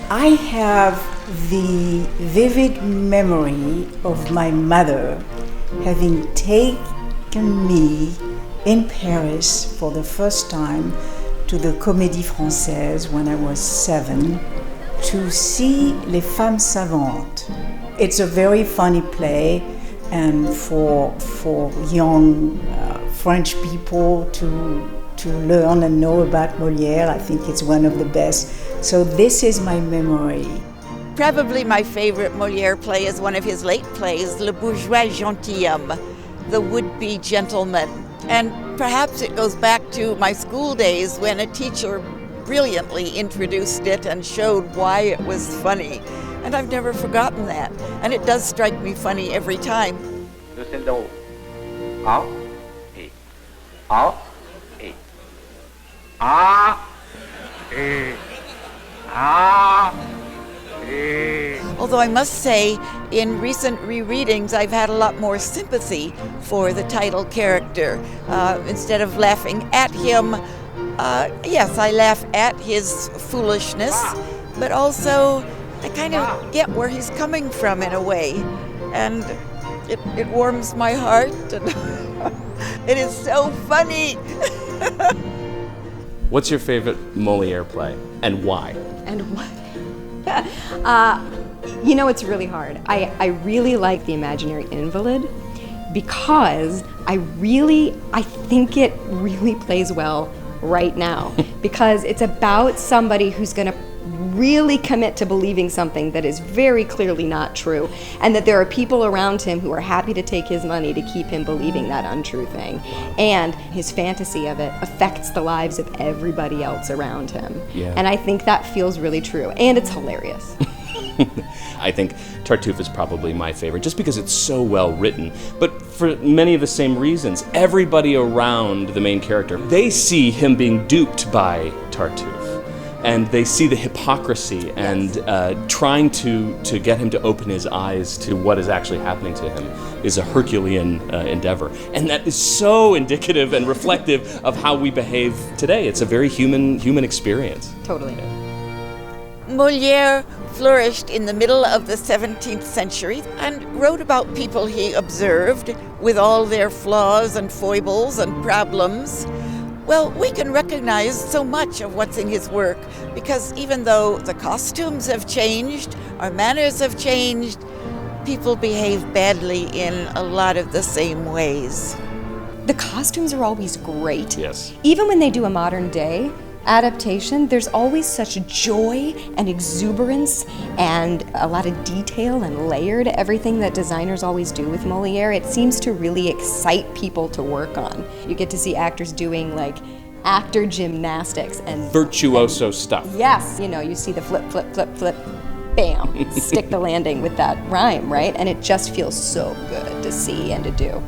I have the vivid memory of my mother having taken me in Paris for the first time to the Comédie Française when I was 7 to see Les Femmes Savantes. It's a very funny play, and for young French people to learn and know about Molière, I think it's one of the best. So this is my memory. Probably my favorite Molière play is one of his late plays, Le Bourgeois Gentilhomme, the would-be gentleman. And perhaps it goes back to my school days when a teacher brilliantly introduced it and showed why it was funny. And I've never forgotten that. And it does strike me funny every time. Although I must say, in recent rereadings, I've had a lot more sympathy for the title character. Instead of laughing at him, yes, I laugh at his foolishness, but also I kind of get where he's coming from in a way. And it warms my heart, and it is so funny. What's your favorite Molière play, and why? And why? It's really hard. I really like The Imaginary Invalid because I think it really plays well right now because it's about somebody who's going to really commit to believing something that is very clearly not true, and that there are people around him who are happy to take his money to keep him believing that untrue thing, and his fantasy of it affects the lives of everybody else around him. Yeah. And I think that feels really true, and it's hilarious. I think Tartuffe is probably my favorite, just because it's so well written, but for many of the same reasons. Everybody around the main character, they see him being duped by Tartuffe, and they see the hypocrisy and trying to get him to open his eyes to what is actually happening to him is a Herculean endeavor. And that is so indicative and reflective of how we behave today. It's a very human experience. Totally. Molière flourished in the middle of the 17th century and wrote about people he observed with all their flaws and foibles and problems. Well, we can recognize so much of what's in his work because even though the costumes have changed, our manners have changed, people behave badly in a lot of the same ways. The costumes are always great. Yes. Even when they do a modern day adaptation, there's always such joy and exuberance and a lot of detail and layer to everything that designers always do with Molière. It seems to really excite people to work on. You get to see actors doing like actor gymnastics and virtuoso stuff. Yes, you see the flip, flip, flip, flip, bam, stick the landing with that rhyme, right? And it just feels so good to see and to do.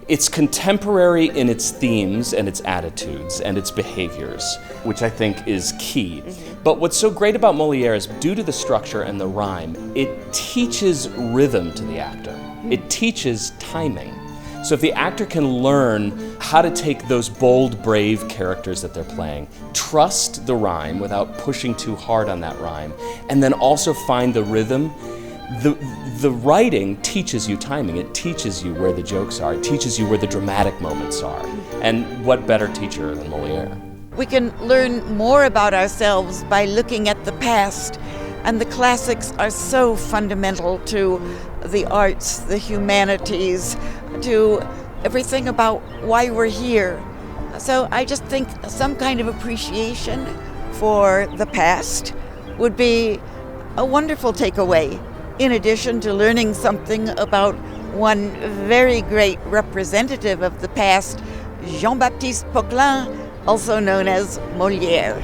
It's contemporary in its themes and its attitudes and its behaviors, which I think is key. Mm-hmm. But what's so great about Molière is, due to the structure and the rhyme, it teaches rhythm to the actor. Mm-hmm. It teaches timing. So if the actor can learn how to take those bold, brave characters that they're playing, trust the rhyme without pushing too hard on that rhyme, and then also find the rhythm, the writing teaches you timing. It teaches you where the jokes are. It teaches you where the dramatic moments are. And what better teacher than Molière? We can learn more about ourselves by looking at the past, and the classics are so fundamental to the arts, the humanities, to everything about why we're here. So I just think some kind of appreciation for the past would be a wonderful takeaway, in addition to learning something about one very great representative of the past, Jean-Baptiste Poquelin, also known as Molière.